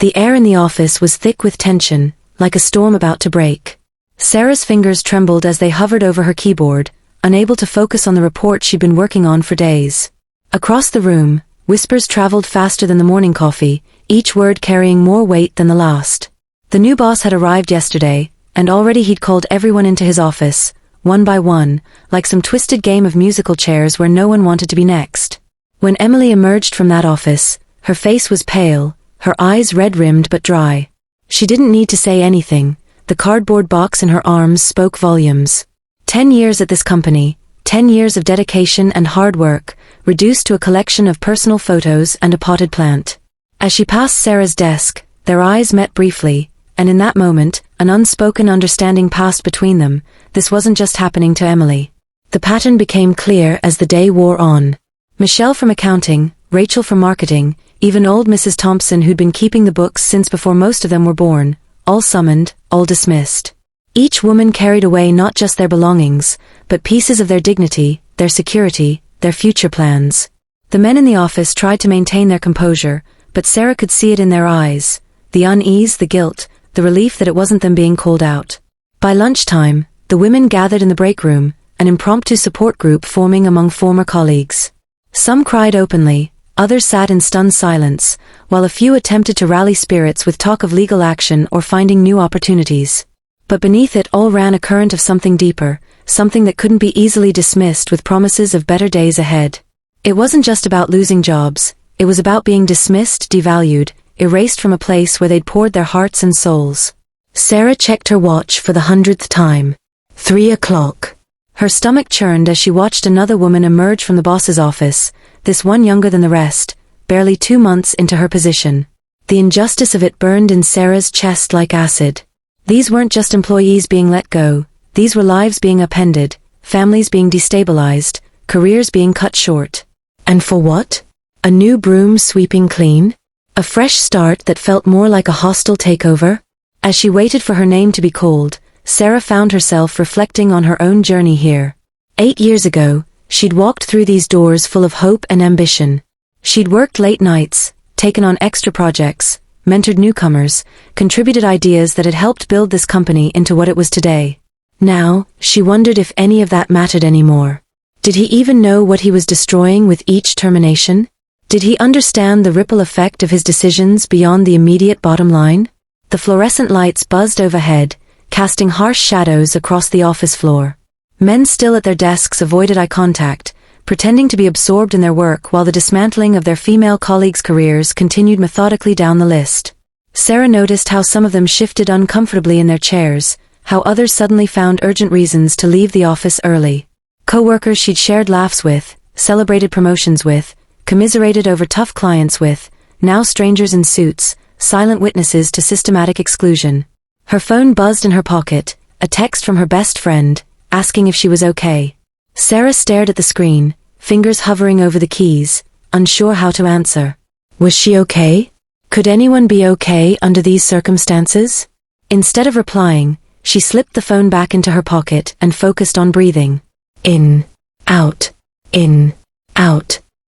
The air in the office was thick with tension, like a storm about to break. Sarah's fingers trembled as they hovered over her keyboard, unable to focus on the report she'd been working on for days. Across the room, whispers traveled faster than the morning coffee, each word carrying more weight than the last. The new boss had arrived yesterday, and already he'd called everyone into his office, one by one, like some twisted game of musical chairs where no one wanted to be next. When Emily emerged from that office, her face was pale, her eyes red-rimmed but dry. She didn't need to say anything. The cardboard box in her arms spoke volumes. 10 years at this company, 10 years of dedication and hard work, reduced to a collection of personal photos and a potted plant. As she passed Sarah's desk, their eyes met briefly, and in that moment, an unspoken understanding passed between them. This wasn't just happening to Emily. The pattern became clear as the day wore on. Michelle from accounting, Rachel from marketing, even old Mrs. Thompson who'd been keeping the books since before most of them were born, all summoned, all dismissed. Each woman carried away not just their belongings, but pieces of their dignity, their security, their future plans. The men in the office tried to maintain their composure, but Sarah could see it in their eyes, the unease, the guilt, the relief that it wasn't them being called out. By lunchtime, the women gathered in the break room, an impromptu support group forming among former colleagues. Some cried openly, others sat in stunned silence, while a few attempted to rally spirits with talk of legal action or finding new opportunities. But beneath it all ran a current of something deeper, something that couldn't be easily dismissed with promises of better days ahead. It wasn't just about losing jobs, it was about being dismissed, devalued, erased from a place where they'd poured their hearts and souls. Sarah checked her watch for the 100th time. 3 o'clock. Her stomach churned as she watched another woman emerge from the boss's office, this one younger than the rest, barely 2 months into her position. The injustice of it burned in Sarah's chest like acid. These weren't just employees being let go, these were lives being upended, families being destabilized, careers being cut short. And for what? A new broom sweeping clean? A fresh start that felt more like a hostile takeover? As she waited for her name to be called, Sarah found herself reflecting on her own journey here. 8 years ago, she'd walked through these doors full of hope and ambition. She'd worked late nights, taken on extra projects, mentored newcomers, contributed ideas that had helped build this company into what it was today. Now, she wondered if any of that mattered anymore. Did he even know what he was destroying with each termination? Did he understand the ripple effect of his decisions beyond the immediate bottom line? The fluorescent lights buzzed overhead, casting harsh shadows across the office floor. Men still at their desks avoided eye contact, pretending to be absorbed in their work while the dismantling of their female colleagues' careers continued methodically down the list. Sarah noticed how some of them shifted uncomfortably in their chairs, how others suddenly found urgent reasons to leave the office early. Co-workers she'd shared laughs with, celebrated promotions with, commiserated over tough clients with, now strangers in suits, silent witnesses to systematic exclusion. Her phone buzzed in her pocket, a text from her best friend, asking if she was okay. Sarah stared at the screen, fingers hovering over the keys, unsure how to answer. Was she okay? Could anyone be okay under these circumstances? Instead of replying, she slipped the phone back into her pocket and focused on breathing. In, out,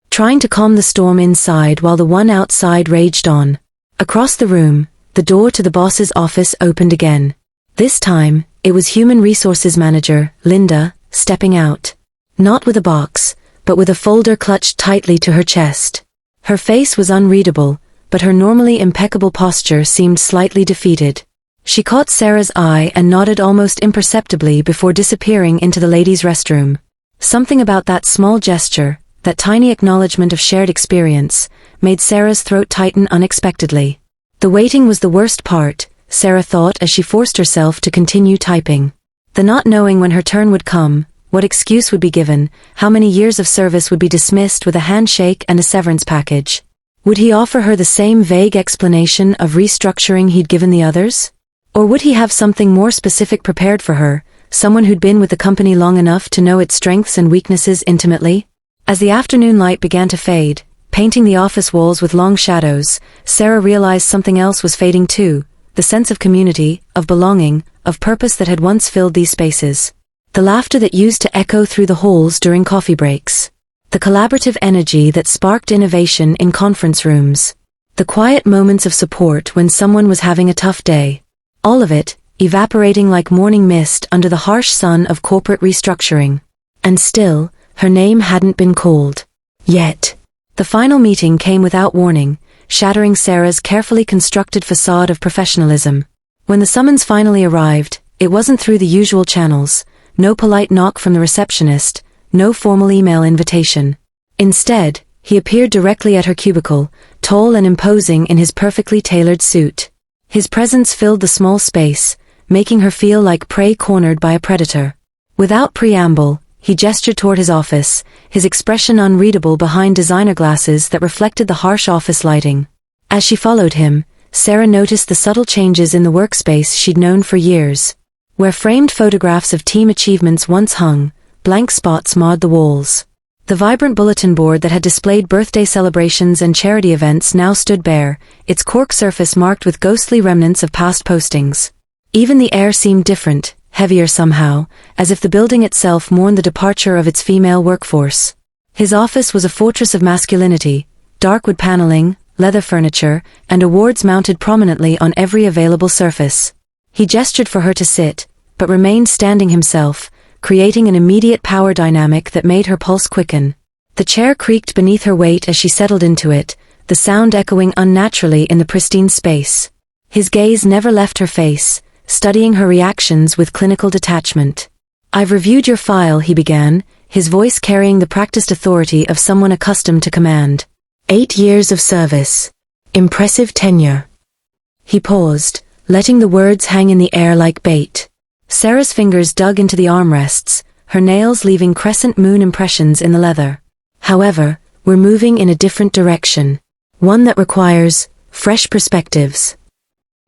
trying to calm the storm inside while the one outside raged on. Across the room, the door to the boss's office opened again. This time, it was Human Resources Manager, Linda, stepping out. Not with a box, but with a folder clutched tightly to her chest. Her face was unreadable, but her normally impeccable posture seemed slightly defeated. She caught Sarah's eye and nodded almost imperceptibly before disappearing into the ladies' restroom. Something about that small gesture, that tiny acknowledgement of shared experience, made Sarah's throat tighten unexpectedly. The waiting was the worst part, Sarah thought as she forced herself to continue typing. The not knowing when her turn would come, what excuse would be given, how many years of service would be dismissed with a handshake and a severance package. Would he offer her the same vague explanation of restructuring he'd given the others? Or would he have something more specific prepared for her, someone who'd been with the company long enough to know its strengths and weaknesses intimately? As the afternoon light began to fade, painting the office walls with long shadows, Sarah realized something else was fading too, the sense of community, of belonging, of purpose that had once filled these spaces. The laughter that used to echo through the halls during coffee breaks. The collaborative energy that sparked innovation in conference rooms. The quiet moments of support when someone was having a tough day. All of it, evaporating like morning mist under the harsh sun of corporate restructuring. And still, her name hadn't been called. Yet. The final meeting came without warning, shattering Sarah's carefully constructed facade of professionalism. When the summons finally arrived, it wasn't through the usual channels, no polite knock from the receptionist, no formal email invitation. Instead, he appeared directly at her cubicle, tall and imposing in his perfectly tailored suit. His presence filled the small space, making her feel like prey cornered by a predator. Without preamble, he gestured toward his office, his expression unreadable behind designer glasses that reflected the harsh office lighting. As she followed him, Sarah noticed the subtle changes in the workspace she'd known for years. Where framed photographs of team achievements once hung, blank spots marred the walls. The vibrant bulletin board that had displayed birthday celebrations and charity events now stood bare, its cork surface marked with ghostly remnants of past postings. Even the air seemed different, heavier somehow, as if the building itself mourned the departure of its female workforce. His office was a fortress of masculinity, dark wood paneling, leather furniture, and awards mounted prominently on every available surface. He gestured for her to sit, but remained standing himself, creating an immediate power dynamic that made her pulse quicken. The chair creaked beneath her weight as she settled into it, the sound echoing unnaturally in the pristine space. His gaze never left her face, studying her reactions with clinical detachment. "I've reviewed your file," he began, his voice carrying the practiced authority of someone accustomed to command. 8 years of service. Impressive tenure." He paused, letting the words hang in the air like bait. Sarah's fingers dug into the armrests, her nails leaving crescent moon impressions in the leather. "However, we're moving in a different direction. One that requires fresh perspectives."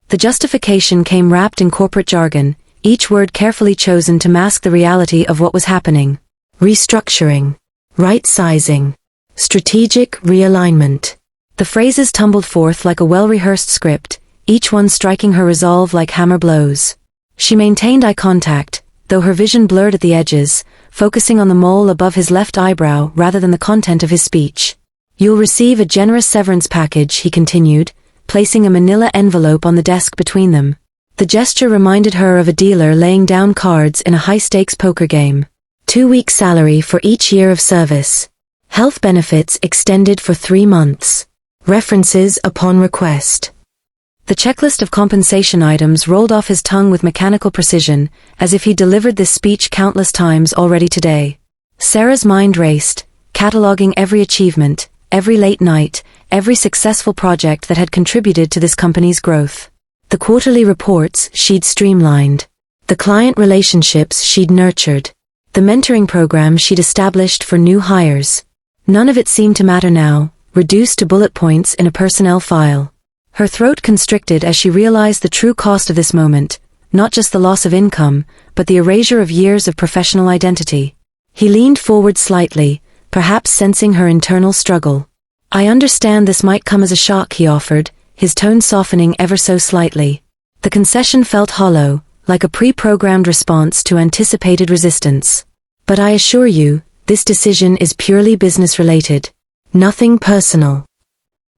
The justification came wrapped in corporate jargon, each word carefully chosen to mask the reality of what was happening. Restructuring. Right-sizing. Strategic realignment. The phrases tumbled forth like a well-rehearsed script, each one striking her resolve like hammer blows. She maintained eye contact, though her vision blurred at the edges, focusing on the mole above his left eyebrow rather than the content of his speech. "You'll receive a generous severance package," he continued, placing a manila envelope on the desk between them. The gesture reminded her of a dealer laying down cards in a high-stakes poker game. 2 weeks' salary for each year of service. Health benefits extended for 3 months. References upon request. The checklist of compensation items rolled off his tongue with mechanical precision, as if he delivered this speech countless times already today. Sarah's mind raced, cataloging every achievement, every late night, every successful project that had contributed to this company's growth. The quarterly reports she'd streamlined. The client relationships she'd nurtured. The mentoring program she'd established for new hires. None of it seemed to matter now, reduced to bullet points in a personnel file. Her throat constricted as she realized the true cost of this moment, not just the loss of income, but the erasure of years of professional identity. He leaned forward slightly, perhaps sensing her internal struggle. "I understand this might come as a shock," he offered, his tone softening ever so slightly. The concession felt hollow, like a pre-programmed response to anticipated resistance. "But I assure you, this decision is purely business-related. Nothing personal."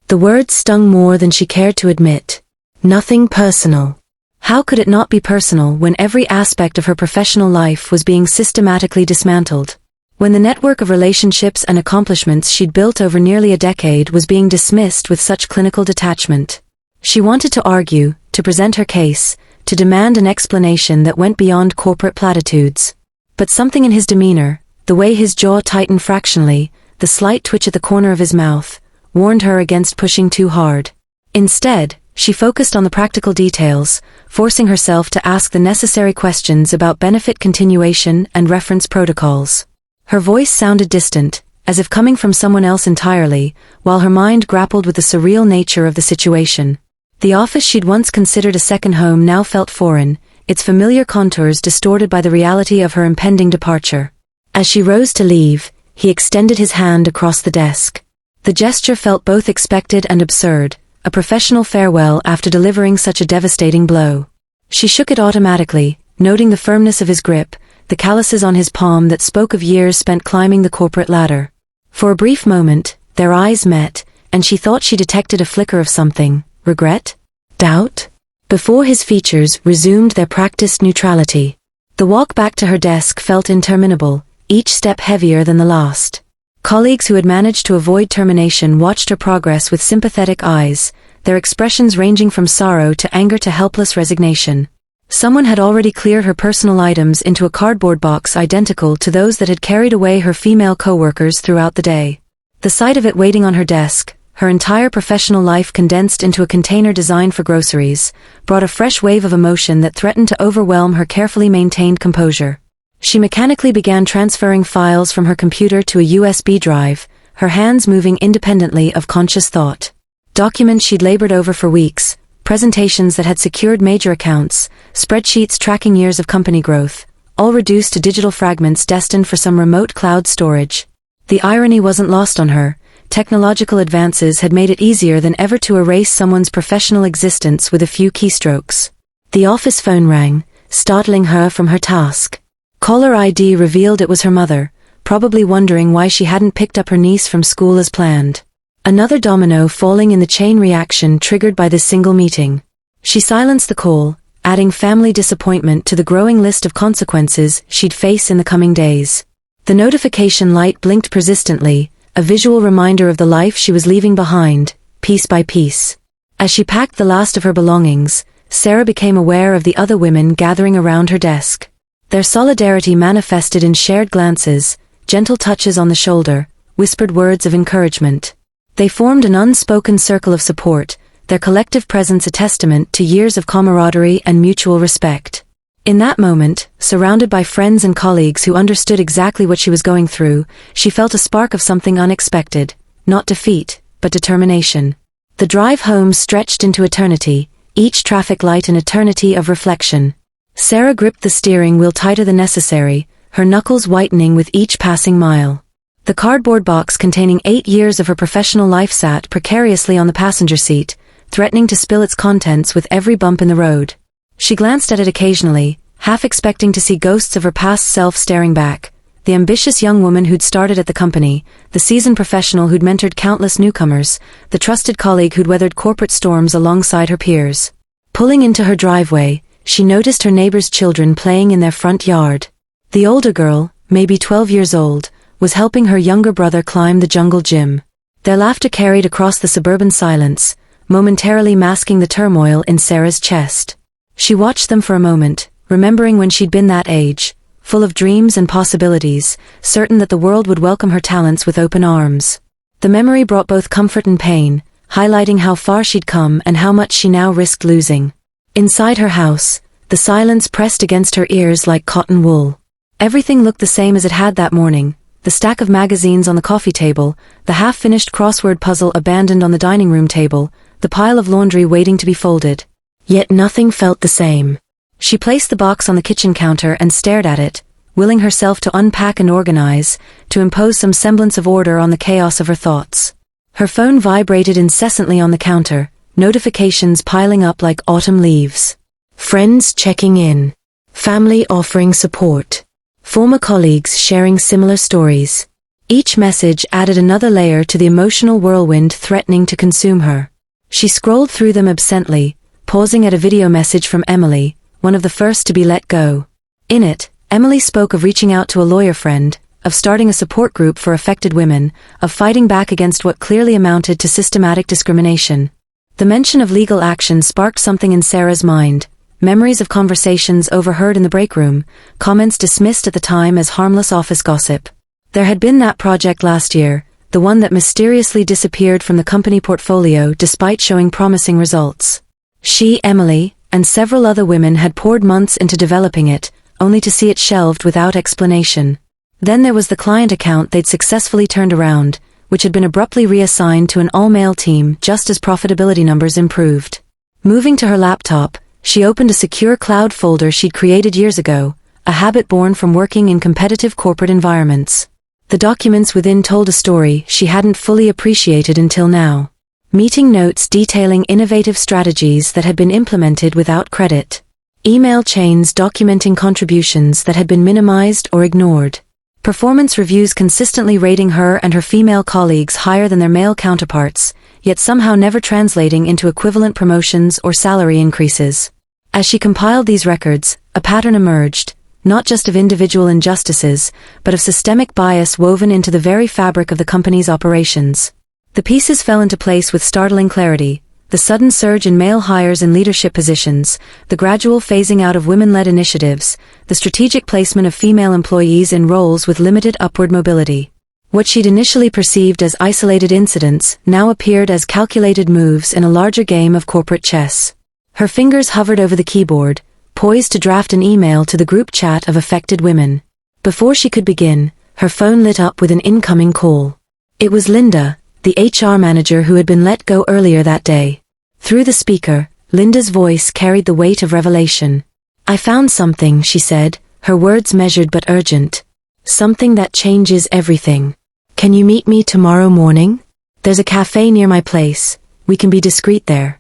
The words stung more than she cared to admit. Nothing personal. How could it not be personal when every aspect of her professional life was being systematically dismantled? When the network of relationships and accomplishments she'd built over nearly a decade was being dismissed with such clinical detachment? She wanted to argue, to present her case, to demand an explanation that went beyond corporate platitudes. But something in his demeanor, the way his jaw tightened fractionally, the slight twitch at the corner of his mouth, warned her against pushing too hard. Instead, she focused on the practical details, forcing herself to ask the necessary questions about benefit continuation and reference protocols. Her voice sounded distant, as if coming from someone else entirely, while her mind grappled with the surreal nature of the situation. The office she'd once considered a second home now felt foreign, its familiar contours distorted by the reality of her impending departure. As she rose to leave, he extended his hand across the desk. The gesture felt both expected and absurd, a professional farewell after delivering such a devastating blow. She shook it automatically, noting the firmness of his grip, the calluses on his palm that spoke of years spent climbing the corporate ladder. For a brief moment, their eyes met, and she thought she detected a flicker of something. Regret? Doubt? Before his features resumed their practiced neutrality. The walk back to her desk felt interminable, each step heavier than the last. Colleagues who had managed to avoid termination watched her progress with sympathetic eyes, their expressions ranging from sorrow to anger to helpless resignation. Someone had already cleared her personal items into a cardboard box identical to those that had carried away her female co-workers throughout the day. The sight of it waiting on her desk, her entire professional life condensed into a container designed for groceries, brought a fresh wave of emotion that threatened to overwhelm her carefully maintained composure. She mechanically began transferring files from her computer to a USB drive, her hands moving independently of conscious thought. Documents she'd labored over for weeks, presentations that had secured major accounts, spreadsheets tracking years of company growth, all reduced to digital fragments destined for some remote cloud storage. The irony wasn't lost on her. Technological advances had made it easier than ever to erase someone's professional existence with a few keystrokes. The office phone rang, startling her from her task. Caller ID revealed it was her mother, probably wondering why she hadn't picked up her niece from school as planned. Another domino falling in the chain reaction triggered by this single meeting. She silenced the call, adding family disappointment to the growing list of consequences she'd face in the coming days. The notification light blinked persistently, a visual reminder of the life she was leaving behind, piece by piece. As she packed the last of her belongings, Sarah became aware of the other women gathering around her desk. Their solidarity manifested in shared glances, gentle touches on the shoulder, whispered words of encouragement. They formed an unspoken circle of support, their collective presence a testament to years of camaraderie and mutual respect. In that moment, surrounded by friends and colleagues who understood exactly what she was going through, she felt a spark of something unexpected, not defeat, but determination. The drive home stretched into eternity, each traffic light an eternity of reflection. Sarah gripped the steering wheel tighter than necessary, her knuckles whitening with each passing mile. The cardboard box containing 8 years of her professional life sat precariously on the passenger seat, threatening to spill its contents with every bump in the road. She glanced at it occasionally, half expecting to see ghosts of her past self staring back, the ambitious young woman who'd started at the company, the seasoned professional who'd mentored countless newcomers, the trusted colleague who'd weathered corporate storms alongside her peers. Pulling into her driveway, she noticed her neighbor's children playing in their front yard. The older girl, maybe 12 years old, was helping her younger brother climb the jungle gym. Their laughter carried across the suburban silence, momentarily masking the turmoil in Sarah's chest. She watched them for a moment, remembering when she'd been that age, full of dreams and possibilities, certain that the world would welcome her talents with open arms. The memory brought both comfort and pain, highlighting how far she'd come and how much she now risked losing. Inside her house, the silence pressed against her ears like cotton wool. Everything looked the same as it had that morning, the stack of magazines on the coffee table, the half-finished crossword puzzle abandoned on the dining room table, the pile of laundry waiting to be folded. Yet nothing felt the same. She placed the box on the kitchen counter and stared at it, willing herself to unpack and organize, to impose some semblance of order on the chaos of her thoughts. Her phone vibrated incessantly on the counter, notifications piling up like autumn leaves. Friends checking in. Family offering support. Former colleagues sharing similar stories. Each message added another layer to the emotional whirlwind threatening to consume her. She scrolled through them absently, pausing at a video message from Emily, one of the first to be let go. In it, Emily spoke of reaching out to a lawyer friend, of starting a support group for affected women, of fighting back against what clearly amounted to systematic discrimination. The mention of legal action sparked something in Sarah's mind, memories of conversations overheard in the break room, comments dismissed at the time as harmless office gossip. There had been that project last year, the one that mysteriously disappeared from the company portfolio despite showing promising results. She, Emily, and several other women had poured months into developing it, only to see it shelved without explanation. Then there was the client account they'd successfully turned around, which had been abruptly reassigned to an all-male team just as profitability numbers improved. Moving to her laptop, she opened a secure cloud folder she'd created years ago, a habit born from working in competitive corporate environments. The documents within told a story she hadn't fully appreciated until now. Meeting notes detailing innovative strategies that had been implemented without credit. Email chains documenting contributions that had been minimized or ignored. Performance reviews consistently rating her and her female colleagues higher than their male counterparts, yet somehow never translating into equivalent promotions or salary increases. As she compiled these records, a pattern emerged, not just of individual injustices, but of systemic bias woven into the very fabric of the company's operations. The pieces fell into place with startling clarity: the sudden surge in male hires in leadership positions, the gradual phasing out of women-led initiatives, the strategic placement of female employees in roles with limited upward mobility. What she'd initially perceived as isolated incidents now appeared as calculated moves in a larger game of corporate chess. Her fingers hovered over the keyboard, poised to draft an email to the group chat of affected women. Before she could begin, her phone lit up with an incoming call. It was Linda, the HR manager who had been let go earlier that day. Through the speaker, Linda's voice carried the weight of revelation. "I found something," she said, her words measured but urgent. "Something that changes everything. Can you meet me tomorrow morning? There's a cafe near my place. We can be discreet there."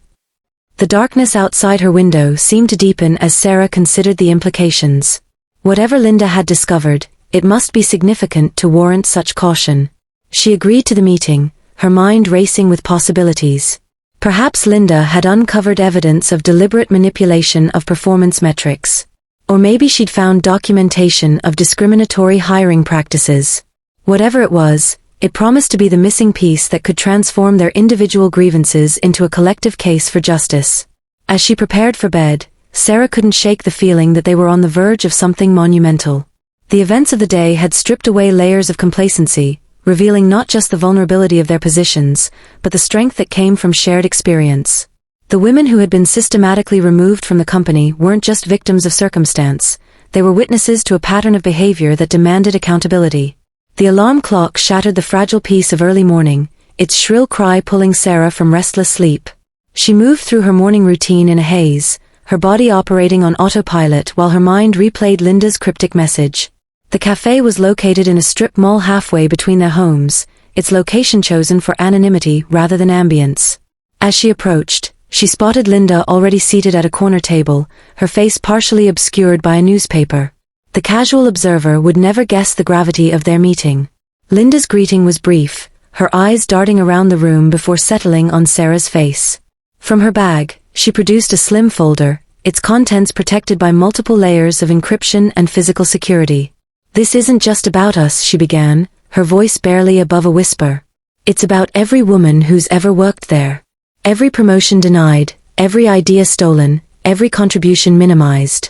The darkness outside her window seemed to deepen as Sarah considered the implications. Whatever Linda had discovered, it must be significant to warrant such caution. She agreed to the meeting, her mind racing with possibilities. Perhaps Linda had uncovered evidence of deliberate manipulation of performance metrics. Or maybe she'd found documentation of discriminatory hiring practices. Whatever it was, it promised to be the missing piece that could transform their individual grievances into a collective case for justice. As she prepared for bed, Sarah couldn't shake the feeling that they were on the verge of something monumental. The events of the day had stripped away layers of complacency, revealing not just the vulnerability of their positions, but the strength that came from shared experience. The women who had been systematically removed from the company weren't just victims of circumstance, they were witnesses to a pattern of behavior that demanded accountability. The alarm clock shattered the fragile peace of early morning, its shrill cry pulling Sarah from restless sleep. She moved through her morning routine in a haze, her body operating on autopilot while her mind replayed Linda's cryptic message. The cafe was located in a strip mall halfway between their homes, its location chosen for anonymity rather than ambience. As she approached, she spotted Linda already seated at a corner table, her face partially obscured by a newspaper. The casual observer would never guess the gravity of their meeting. Linda's greeting was brief, her eyes darting around the room before settling on Sarah's face. From her bag, she produced a slim folder, its contents protected by multiple layers of encryption and physical security. "This isn't just about us," she began, her voice barely above a whisper. "It's about every woman who's ever worked there. Every promotion denied, every idea stolen, every contribution minimized."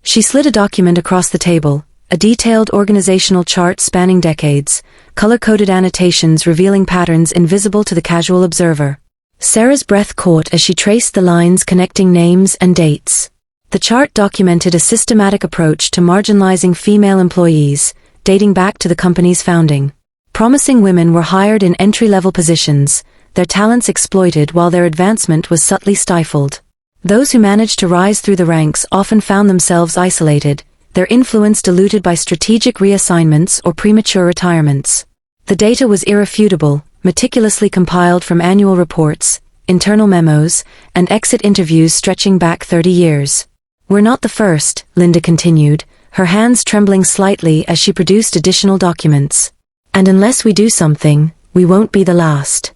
She slid a document across the table, a detailed organizational chart spanning decades, color-coded annotations revealing patterns invisible to the casual observer. Sarah's breath caught as she traced the lines connecting names and dates. The chart documented a systematic approach to marginalizing female employees, dating back to the company's founding. Promising women were hired in entry-level positions, their talents exploited while their advancement was subtly stifled. Those who managed to rise through the ranks often found themselves isolated, their influence diluted by strategic reassignments or premature retirements. The data was irrefutable, meticulously compiled from annual reports, internal memos, and exit interviews stretching back 30 years. "We're not the first," Linda continued, her hands trembling slightly as she produced additional documents. "And unless we do something, we won't be the last."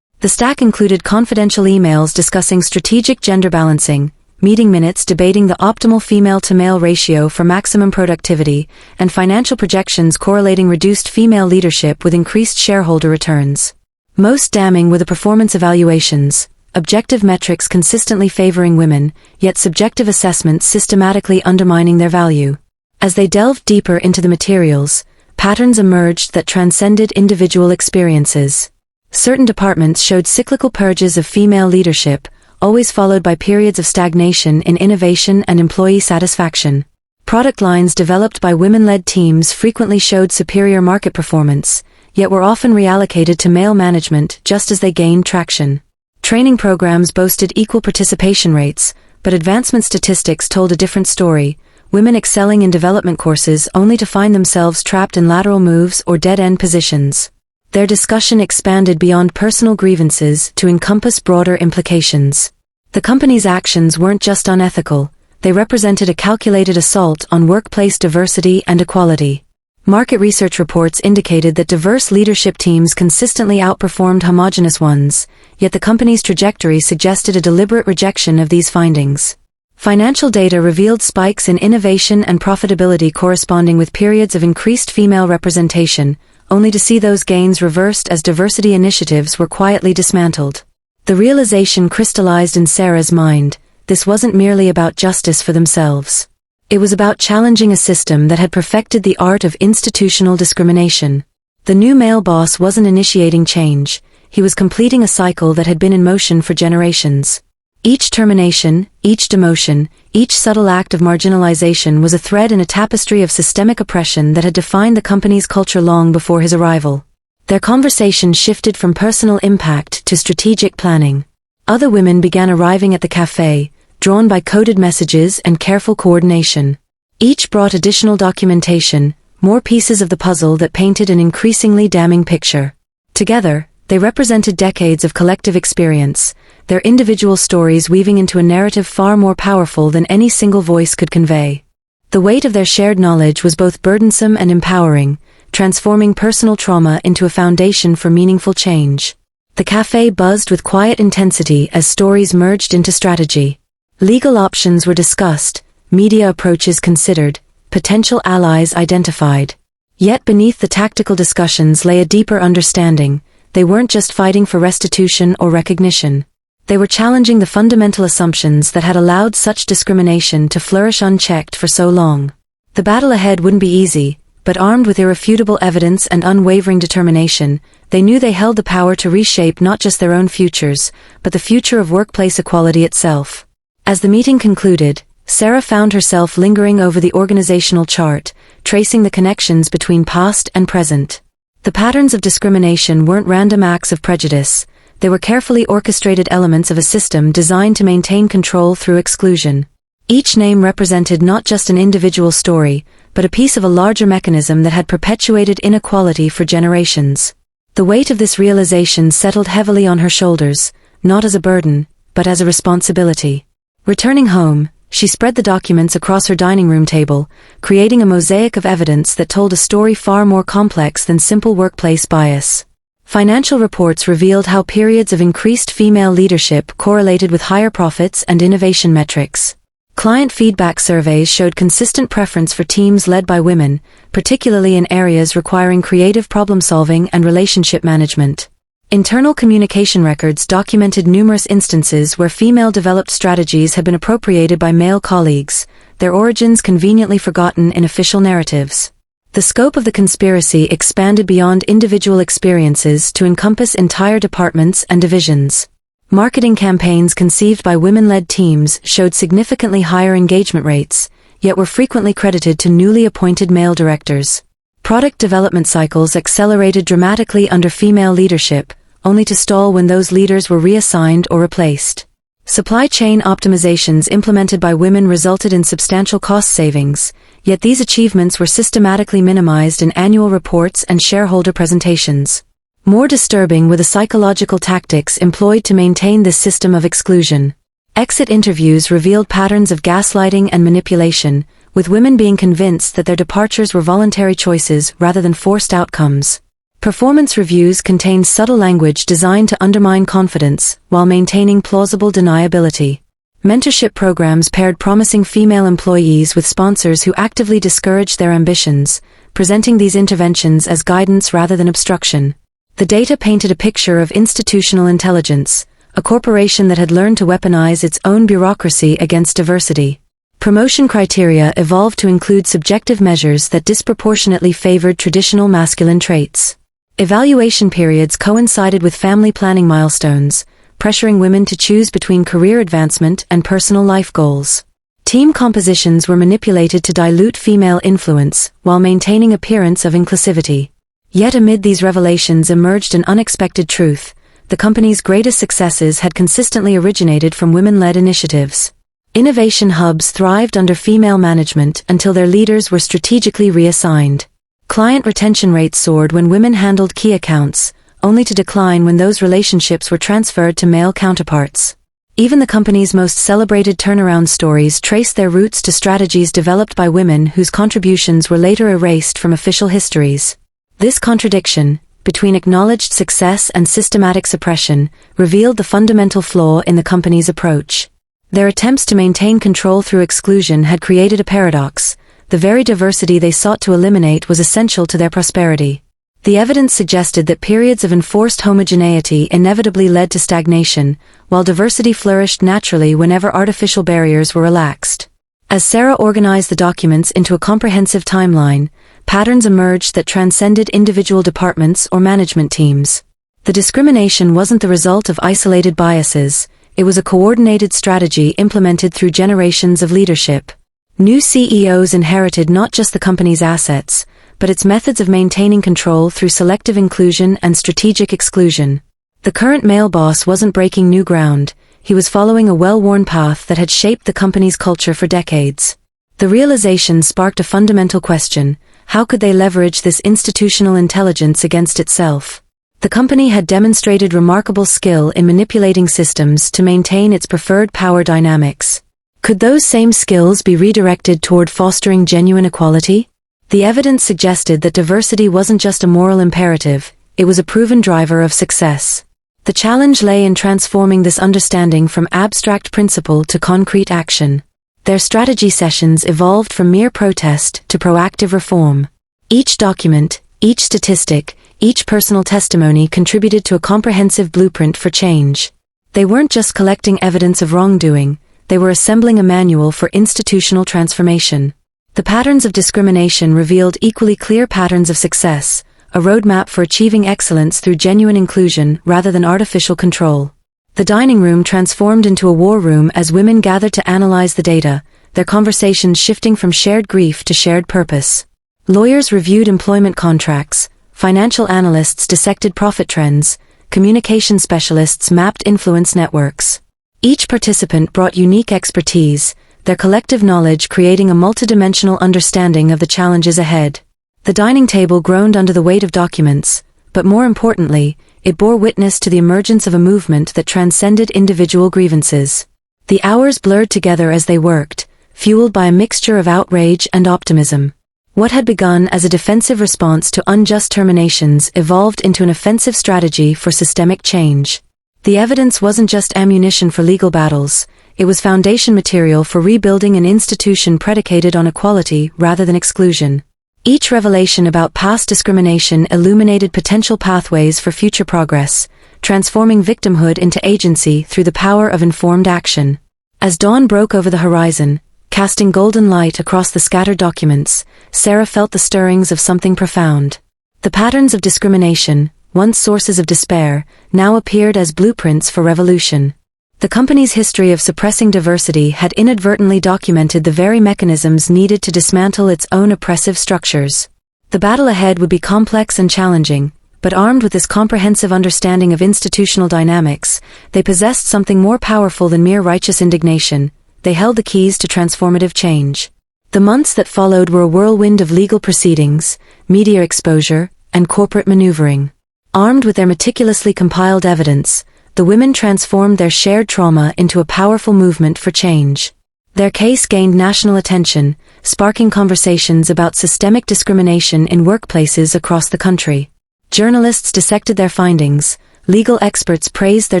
The stack included confidential emails discussing strategic gender balancing, meeting minutes debating the optimal female-to-male ratio for maximum productivity, and financial projections correlating reduced female leadership with increased shareholder returns. Most damning were the performance evaluations, objective metrics consistently favoring women, yet subjective assessments systematically undermining their value. As they delved deeper into the materials, patterns emerged that transcended individual experiences. Certain departments showed cyclical purges of female leadership, always followed by periods of stagnation in innovation and employee satisfaction. Product lines developed by women-led teams frequently showed superior market performance, yet were often reallocated to male management just as they gained traction. Training programs boasted equal participation rates, but advancement statistics told a different story, women excelling in development courses only to find themselves trapped in lateral moves or dead-end positions. Their discussion expanded beyond personal grievances to encompass broader implications. The company's actions weren't just unethical, they represented a calculated assault on workplace diversity and equality. Market research reports indicated that diverse leadership teams consistently outperformed homogeneous ones, yet the company's trajectory suggested a deliberate rejection of these findings. Financial data revealed spikes in innovation and profitability corresponding with periods of increased female representation, only to see those gains reversed as diversity initiatives were quietly dismantled. The realization crystallized in Sarah's mind: this wasn't merely about justice for themselves. It was about challenging a system that had perfected the art of institutional discrimination. The new male boss wasn't initiating change, he was completing a cycle that had been in motion for generations. Each termination, each demotion, each subtle act of marginalization was a thread in a tapestry of systemic oppression that had defined the company's culture long before his arrival. Their conversation shifted from personal impact to strategic planning. Other women began arriving at the cafe, drawn by coded messages and careful coordination. Each brought additional documentation, more pieces of the puzzle that painted an increasingly damning picture. Together, they represented decades of collective experience, their individual stories weaving into a narrative far more powerful than any single voice could convey. The weight of their shared knowledge was both burdensome and empowering, transforming personal trauma into a foundation for meaningful change. The cafe buzzed with quiet intensity as stories merged into strategy. Legal options were discussed, media approaches considered, potential allies identified. Yet beneath the tactical discussions lay a deeper understanding. They weren't just fighting for restitution or recognition. They were challenging the fundamental assumptions that had allowed such discrimination to flourish unchecked for so long. The battle ahead wouldn't be easy, but armed with irrefutable evidence and unwavering determination, they knew they held the power to reshape not just their own futures, but the future of workplace equality itself. As the meeting concluded, Sarah found herself lingering over the organizational chart, tracing the connections between past and present. The patterns of discrimination weren't random acts of prejudice, they were carefully orchestrated elements of a system designed to maintain control through exclusion. Each name represented not just an individual story, but a piece of a larger mechanism that had perpetuated inequality for generations. The weight of this realization settled heavily on her shoulders, not as a burden, but as a responsibility. Returning home, she spread the documents across her dining room table, creating a mosaic of evidence that told a story far more complex than simple workplace bias. Financial reports revealed how periods of increased female leadership correlated with higher profits and innovation metrics. Client feedback surveys showed consistent preference for teams led by women, particularly in areas requiring creative problem-solving and relationship management. Internal communication records documented numerous instances where female-developed strategies had been appropriated by male colleagues, their origins conveniently forgotten in official narratives. The scope of the conspiracy expanded beyond individual experiences to encompass entire departments and divisions. Marketing campaigns conceived by women-led teams showed significantly higher engagement rates, yet were frequently credited to newly appointed male directors. Product development cycles accelerated dramatically under female leadership, only to stall when those leaders were reassigned or replaced. Supply chain optimizations implemented by women resulted in substantial cost savings, yet these achievements were systematically minimized in annual reports and shareholder presentations. More disturbing were the psychological tactics employed to maintain this system of exclusion. Exit interviews revealed patterns of gaslighting and manipulation, with women being convinced that their departures were voluntary choices rather than forced outcomes. Performance reviews contained subtle language designed to undermine confidence while maintaining plausible deniability. Mentorship programs paired promising female employees with sponsors who actively discouraged their ambitions, presenting these interventions as guidance rather than obstruction. The data painted a picture of institutional intelligence, a corporation that had learned to weaponize its own bureaucracy against diversity. Promotion criteria evolved to include subjective measures that disproportionately favored traditional masculine traits. Evaluation periods coincided with family planning milestones, pressuring women to choose between career advancement and personal life goals. Team compositions were manipulated to dilute female influence while maintaining appearance of inclusivity. Yet amid these revelations emerged an unexpected truth: the company's greatest successes had consistently originated from women-led initiatives. Innovation hubs thrived under female management until their leaders were strategically reassigned. Client retention rates soared when women handled key accounts, only to decline when those relationships were transferred to male counterparts. Even the company's most celebrated turnaround stories traced their roots to strategies developed by women whose contributions were later erased from official histories. This contradiction, between acknowledged success and systematic suppression, revealed the fundamental flaw in the company's approach. Their attempts to maintain control through exclusion had created a paradox. The very diversity they sought to eliminate was essential to their prosperity. The evidence suggested that periods of enforced homogeneity inevitably led to stagnation, while diversity flourished naturally whenever artificial barriers were relaxed. As Sarah organized the documents into a comprehensive timeline, patterns emerged that transcended individual departments or management teams. The discrimination wasn't the result of isolated biases, it was a coordinated strategy implemented through generations of leadership. New CEOs inherited not just the company's assets, but its methods of maintaining control through selective inclusion and strategic exclusion. The current male boss wasn't breaking new ground, he was following a well-worn path that had shaped the company's culture for decades. The realization sparked a fundamental question: how could they leverage this institutional intelligence against itself? The company had demonstrated remarkable skill in manipulating systems to maintain its preferred power dynamics. Could those same skills be redirected toward fostering genuine equality? The evidence suggested that diversity wasn't just a moral imperative, it was a proven driver of success. The challenge lay in transforming this understanding from abstract principle to concrete action. Their strategy sessions evolved from mere protest to proactive reform. Each document, each statistic, each personal testimony contributed to a comprehensive blueprint for change. They weren't just collecting evidence of wrongdoing, they were assembling a manual for institutional transformation. The patterns of discrimination revealed equally clear patterns of success, a roadmap for achieving excellence through genuine inclusion rather than artificial control. The dining room transformed into a war room as women gathered to analyze the data, their conversations shifting from shared grief to shared purpose. Lawyers reviewed employment contracts, financial analysts dissected profit trends, communication specialists mapped influence networks. Each participant brought unique expertise, their collective knowledge creating a multidimensional understanding of the challenges ahead. The dining table groaned under the weight of documents, but more importantly, it bore witness to the emergence of a movement that transcended individual grievances. The hours blurred together as they worked, fueled by a mixture of outrage and optimism. What had begun as a defensive response to unjust terminations evolved into an offensive strategy for systemic change. The evidence wasn't just ammunition for legal battles, it was foundation material for rebuilding an institution predicated on equality rather than exclusion. Each revelation about past discrimination illuminated potential pathways for future progress, transforming victimhood into agency through the power of informed action. As dawn broke over the horizon, casting golden light across the scattered documents, Sarah felt the stirrings of something profound. The patterns of discrimination, once sources of despair, now appeared as blueprints for revolution. The company's history of suppressing diversity had inadvertently documented the very mechanisms needed to dismantle its own oppressive structures. The battle ahead would be complex and challenging, but armed with this comprehensive understanding of institutional dynamics, they possessed something more powerful than mere righteous indignation. They held the keys to transformative change. The months that followed were a whirlwind of legal proceedings, media exposure, and corporate maneuvering. Armed with their meticulously compiled evidence, the women transformed their shared trauma into a powerful movement for change. Their case gained national attention, sparking conversations about systemic discrimination in workplaces across the country. Journalists dissected their findings, legal experts praised their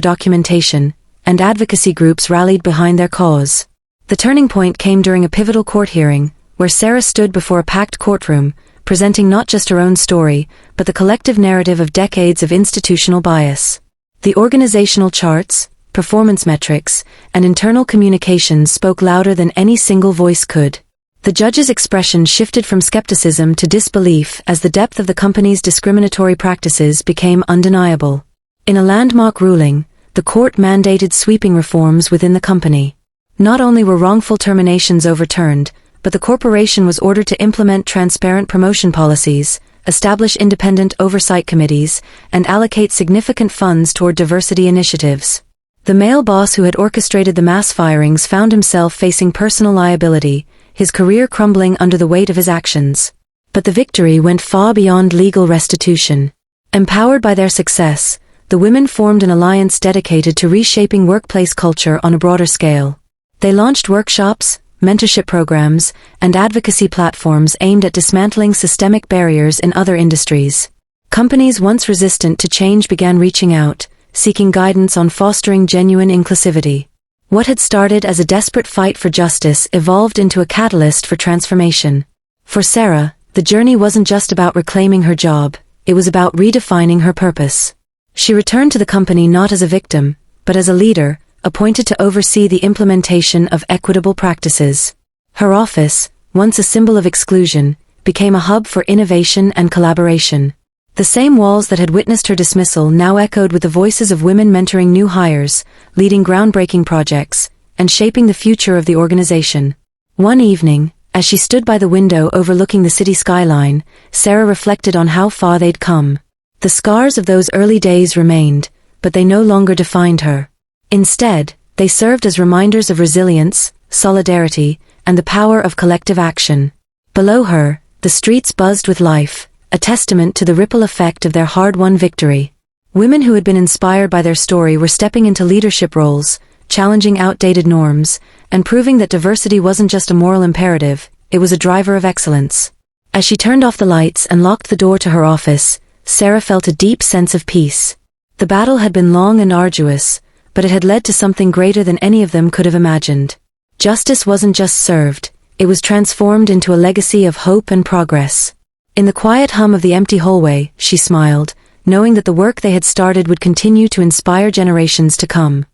documentation, and advocacy groups rallied behind their cause. The turning point came during a pivotal court hearing, where Sarah stood before a packed courtroom, presenting not just her own story, but the collective narrative of decades of institutional bias. The organizational charts, performance metrics, and internal communications spoke louder than any single voice could. The judge's expression shifted from skepticism to disbelief as the depth of the company's discriminatory practices became undeniable. In a landmark ruling, the court mandated sweeping reforms within the company. Not only were wrongful terminations overturned, but the corporation was ordered to implement transparent promotion policies, establish independent oversight committees, and allocate significant funds toward diversity initiatives. The male boss who had orchestrated the mass firings found himself facing personal liability, his career crumbling under the weight of his actions. But the victory went far beyond legal restitution. Empowered by their success, the women formed an alliance dedicated to reshaping workplace culture on a broader scale. They launched workshops, mentorship programs, and advocacy platforms aimed at dismantling systemic barriers in other industries. Companies once resistant to change began reaching out, seeking guidance on fostering genuine inclusivity. What had started as a desperate fight for justice evolved into a catalyst for transformation. For Sarah, the journey wasn't just about reclaiming her job, it was about redefining her purpose. She returned to the company not as a victim, but as a leader, appointed to oversee the implementation of equitable practices. Her office, once a symbol of exclusion, became a hub for innovation and collaboration. The same walls that had witnessed her dismissal now echoed with the voices of women mentoring new hires, leading groundbreaking projects, and shaping the future of the organization. One evening, as she stood by the window overlooking the city skyline, Sarah reflected on how far they'd come. The scars of those early days remained, but they no longer defined her. Instead, they served as reminders of resilience, solidarity, and the power of collective action. Below her, the streets buzzed with life, a testament to the ripple effect of their hard-won victory. Women who had been inspired by their story were stepping into leadership roles, challenging outdated norms, and proving that diversity wasn't just a moral imperative, it was a driver of excellence. As she turned off the lights and locked the door to her office, Sarah felt a deep sense of peace. The battle had been long and arduous, but it had led to something greater than any of them could have imagined. Justice wasn't just served, it was transformed into a legacy of hope and progress. In the quiet hum of the empty hallway, she smiled, knowing that the work they had started would continue to inspire generations to come.